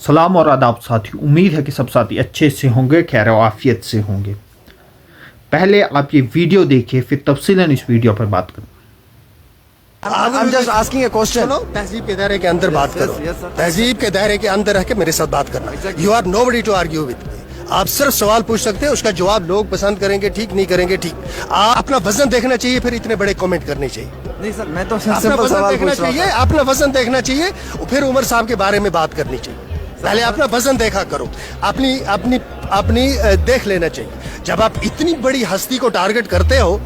सलाम और आदाब साथियों, उम्मीद है कि सब साथी अच्छे से होंगे, खैर और आफियत से होंगे। पहले आप ये वीडियो देखिए, फिर तफसीलन इस वीडियो पर बात करें। I'm just asking a question. सुनो, तहजीब के दायरे के अंदर बात करो। तहजीब के दायरे के अंदर रह के मेरे साथ बात करना। You are nobody to argue with. आप सिर्फ सवाल पूछ सकते हैं, उसका जवाब लोग पसंद करेंगे, ठीक नहीं करेंगे ठीक। आप अपना वजन देखना चाहिए, फिर इतने बड़े कमेंट करने चाहिए। नहीं सर, मैं तो अपना सिंपल वजन सवाल देखना पूछ रहा चाहिए, हूँ। अपना वजन देखना चाहिए, फिर उमर साहब के बारे में बात करनी चाहिए। पहले अपना वजन देखा करो, अपनी अपनी अपनी देख लेना चाहिए। जब आप इतनी बड़ी हस्ती को टारगेट करते हो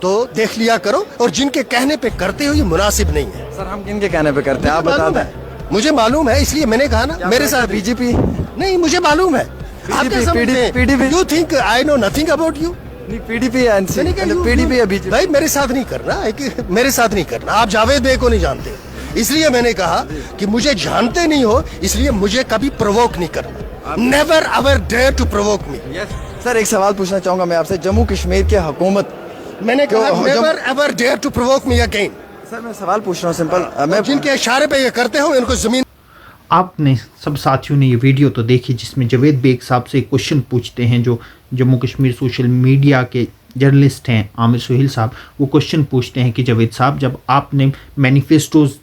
तो देख लिया करो, और जिनके कहने पे करते हो ये मुनासिब नहीं है। सर हम किन के कहने पे करते हैं आप बता दें। मुझे मालूम है, इसलिए मैंने कहा ना मेरे साथ बीजेपी नहीं, मुझे मालूम है। आप क्या समझते हैं? PDP You think I know nothing about you? नहीं, पीडीपी है पीडीपी है बीजेपी। भाई मेरे साथ नहीं करना, मेरे साथ नहीं करना। आप जावेद बे को नहीं जानते, इसलिए मैंने कहा कि मुझे जानते नहीं हो, इसलिए मुझे कभी प्रोवोक नहीं करना। Never ever dare to provoke me. Sir एक सवाल पूछना चाहूंगा मैं आपसे, जम्मू कश्मीर की हुकूमत। मैंने कहा never ever dare to provoke me again. Sir मैं सवाल पूछ रहा हूँ सिंपल, मैं जिनके इशारे पे ये करते हो इनको जमीन। आपने सब साथियों ने ये वीडियो तो देखी जिसमें जावेद बेग साहब से एक क्वेश्चन पूछते हैं, जो जम्मू कश्मीर सोशल मीडिया के जर्नलिस्ट हैं आमिर सुहेल साहब। वो क्वेश्चन पूछते हैं कि जावेद साहब, जब आपने मैनिफेस्टोज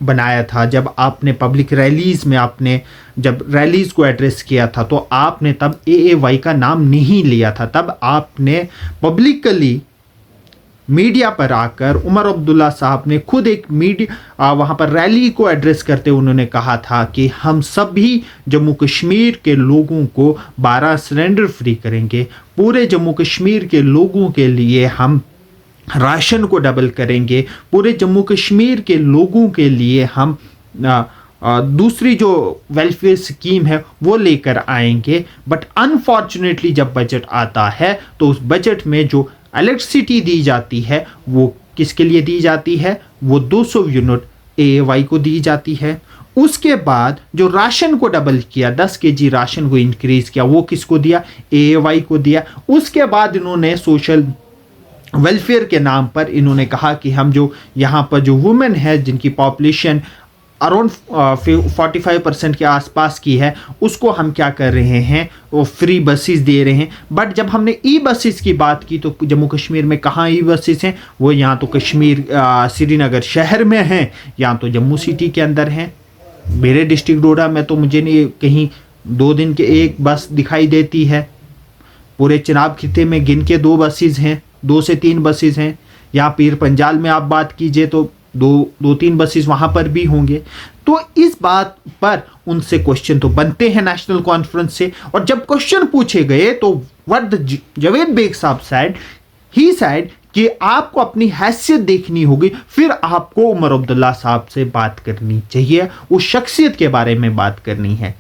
बनाया था, जब आपने पब्लिक रैलीज़ में आपने जब रैलीज़ को एड्रेस किया था, तो आपने तब AAY का नाम नहीं लिया था। तब आपने पब्लिकली मीडिया पर आकर उमर अब्दुल्ला साहब ने खुद एक मीडिया वहाँ पर रैली को एड्रेस करते हुए उन्होंने कहा था कि हम सभी जम्मू कश्मीर के लोगों को 12 सिलेंडर फ्री करेंगे, पूरे जम्मू कश्मीर के लोगों के लिए हम राशन को डबल करेंगे, पूरे जम्मू कश्मीर के लोगों के लिए हम दूसरी जो वेलफेयर स्कीम है वो लेकर आएंगे। बट अनफॉर्चुनेटली जब बजट आता है तो उस बजट में जो इलेक्ट्रिसिटी दी जाती है वो किसके लिए दी जाती है? वो 200 यूनिट AAY को दी जाती है। उसके बाद जो राशन को डबल किया, 10 kg राशन को इंक्रीज किया, वो किसको दिया? AAY को दिया। उसके बाद इन्होंने सोशल वेलफेयर के नाम पर इन्होंने कहा कि हम जो यहाँ पर जो वुमेन है जिनकी पॉपुलेशन अराउंड 45% के आसपास की है, उसको हम क्या कर रहे हैं, वो फ्री बसेस दे रहे हैं। बट जब हमने ई बसेस की बात की तो जम्मू कश्मीर में कहाँ ई बसेस हैं? वो यहाँ तो कश्मीर श्रीनगर शहर में हैं, यहाँ तो जम्मू सिटी के अंदर हैं। मेरे डिस्ट्रिक्ट डोडा में तो मुझे नहीं कहीं 2 दिन के एक बस दिखाई देती है। पूरे चिनाब खिते में गिन के 2 बसेस हैं, 2 से 3 बसेस हैं। यहाँ पीर पंजाल में आप बात कीजिए तो 2-3 बसेस वहां पर भी होंगे। तो इस बात पर उनसे क्वेश्चन तो बनते हैं नेशनल कॉन्फ्रेंस से। और जब क्वेश्चन पूछे गए तो व्हाट जावेद बेग साहब सेड, ही सेड कि आपको अपनी हैसियत देखनी होगी, फिर आपको उमर अब्दुल्ला साहब से बात करनी चाहिए, उस शख्सियत के बारे में बात करनी है।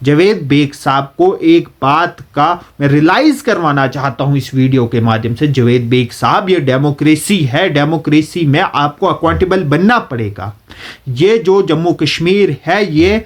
जावेद बेग साहब को एक बात का मैं रियलाइज करवाना चाहता हूं इस वीडियो के माध्यम से। जावेद बेग साहब, ये डेमोक्रेसी है, डेमोक्रेसी में आपको अकाउंटेबल बनना पड़ेगा। ये जो जम्मू कश्मीर है ये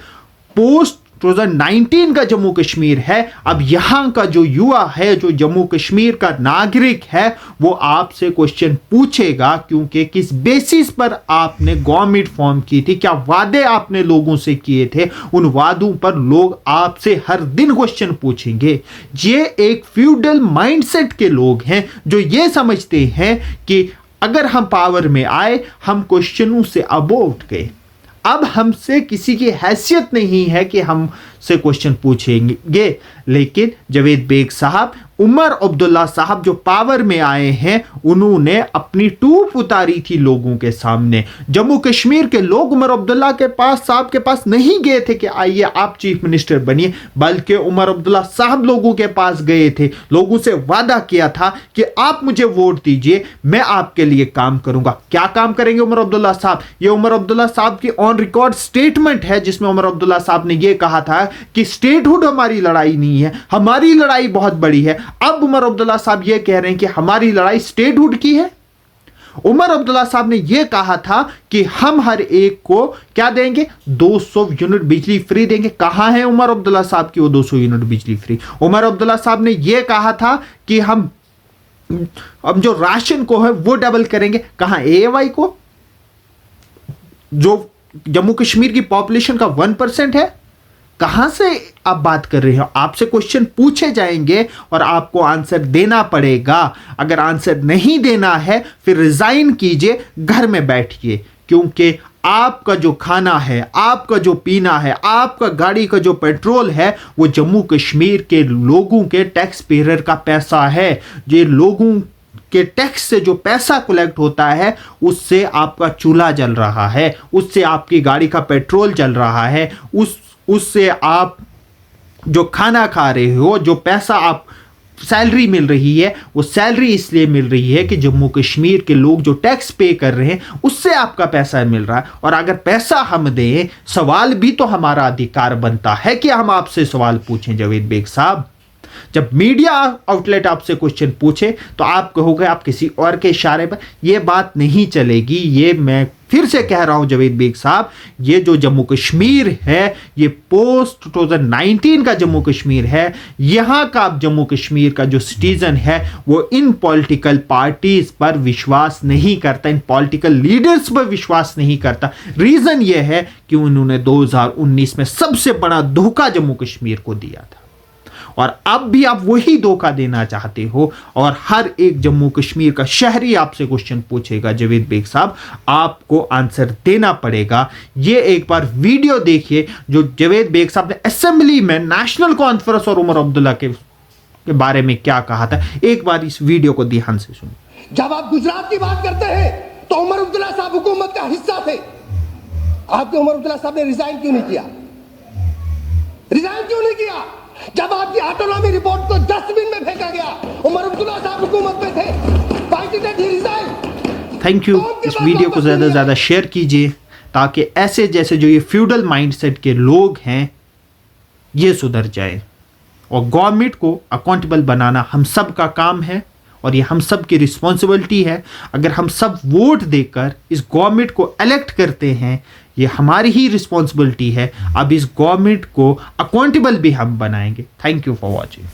पोस्ट 2019 का जम्मू कश्मीर है। अब यहां का जो युवा है, जो जम्मू कश्मीर का नागरिक है, वो आपसे क्वेश्चन पूछेगा, क्योंकि किस बेसिस पर आपने गवर्नमेंट फॉर्म की थी, क्या वादे आपने लोगों से किए थे, उन वादों पर लोग आपसे हर दिन क्वेश्चन पूछेंगे। ये एक फ्यूडल माइंडसेट के लोग हैं जो ये समझते हैं कि अगर हम पावर में आए हम क्वेश्चनों से अबोव उठ गए, अब हमसे किसी की हैसियत नहीं है कि हमसे क्वेश्चन पूछेंगे। लेकिन जावेद बेग साहब, उमर अब्दुल्ला साहब जो पावर में आए हैं, उन्होंने अपनी टूप उतारी थी लोगों के सामने। जम्मू कश्मीर के लोग उमर अब्दुल्ला के पास साहब के पास नहीं गए थे कि आइए आप चीफ मिनिस्टर बनिए, बल्कि उमर अब्दुल्ला साहब लोगों के पास गए थे, लोगों से वादा किया था कि आप मुझे वोट दीजिए, मैं आपके लिए काम करूंगा। क्या काम करेंगे उमर अब्दुल्ला साहब? ये उमर अब्दुल्ला साहब की ऑन रिकॉर्ड स्टेटमेंट है जिसमें उमर अब्दुल्ला साहब ने यह कहा था कि स्टेटहुड हमारी लड़ाई नहीं है, हमारी लड़ाई बहुत बड़ी है। अब उमर अब्दुल्ला साहब यह कह रहे हैं कि हमारी लड़ाई स्टेटहुड की है। उमर अब्दुल्ला साहब ने यह कहा था कि हम हर एक को क्या देंगे? 200 यूनिट बिजली फ्री देंगे। कहां है उमर अब्दुल्ला साहब की वो 200 यूनिट बिजली फ्री? उमर अब्दुल्ला साहब ने यह कहा था कि हम अब जो राशन को है वो डबल करेंगे। कहां? AAY को, जो जम्मू कश्मीर की पॉपुलेशन का 1% है, कहाँ से आप बात कर रहे हो? आपसे क्वेश्चन पूछे जाएंगे और आपको आंसर देना पड़ेगा। अगर आंसर नहीं देना है फिर रिजाइन कीजिए, घर में बैठिए, क्योंकि आपका जो खाना है, आपका जो पीना है, आपका गाड़ी का जो पेट्रोल है, वो जम्मू कश्मीर के लोगों के टैक्स पेयर का पैसा है। ये लोगों के टैक्स से जो पैसा कलेक्ट होता है उससे आपका चूल्हा जल रहा है, उससे आपकी गाड़ी का पेट्रोल जल रहा है, उससे आप जो खाना खा रहे हो, जो पैसा आप सैलरी मिल रही है, वो सैलरी इसलिए मिल रही है कि जम्मू कश्मीर के लोग जो टैक्स पे कर रहे हैं उससे आपका पैसा मिल रहा है। और अगर पैसा हम दें, सवाल भी तो हमारा अधिकार बनता है कि हम आपसे सवाल पूछें। जावेद बेग साहब, जब मीडिया आउटलेट आपसे क्वेश्चन पूछे तो आप कहोगे आप किसी और के इशारे पर, यह बात नहीं चलेगी। ये मैं फिर से कह रहा हूं जावेद बेग साहब, ये जो जम्मू कश्मीर है, ये पोस्ट 2019 का जम्मू कश्मीर है। यहां का जम्मू कश्मीर का जो सिटीजन है वो इन पॉलिटिकल पार्टीज पर विश्वास नहीं करता, इन पॉलिटिकल लीडर्स पर विश्वास नहीं करता। रीजन ये है कि उन्होंने 2019 में सबसे बड़ा धोखा जम्मू कश्मीर को दिया था और अब भी आप वही धोखा देना चाहते हो। और हर एक जम्मू कश्मीर का शहरी आपसे क्वेश्चन पूछेगा जावेद बेग साहब, आपको आंसर देना पड़ेगा। ये एक बार वीडियो देखिए जो जावेद बेग साहब ने असेंबली में नेशनल कॉन्फ्रेंस और उमर अब्दुल्ला के बारे में क्या कहा था। एक बार इस वीडियो को ध्यान से सुनिए। जब आप गुजरात की बात करते हैं तो उमर अब्दुल्ला साहब हुकूमत का हिस्सा थे। आपके उमर अब्दुल्ला साहब ने रिजाइन क्यों नहीं किया? रिजाइन क्यों नहीं किया? जब आपकी ऑटोनॉमी रिपोर्ट को डस्टबिन में फेंका गया, उमर अब्दुल्ला साहब हुकूमत में थे। Why didn't he resign? Thank you. इस वीडियो को ज़्यादा से ज़्यादा शेयर कीजिए ताकि ऐसे जैसे जो ये फ्यूडल माइंडसेट के लोग हैं ये सुधर जाए। और गवर्नमेंट को अकाउंटेबल बनाना हम सब का काम है और ये हम सब की रिस्पॉन्सिबिलिटी है। अगर हम सब वोट देकर इस गवर्नमेंट को इलेक्ट करते हैं, ये हमारी ही रिस्पॉन्सिबिलिटी है। अब इस गवर्नमेंट को अकाउंटेबल भी हम बनाएंगे। Thank you for watching.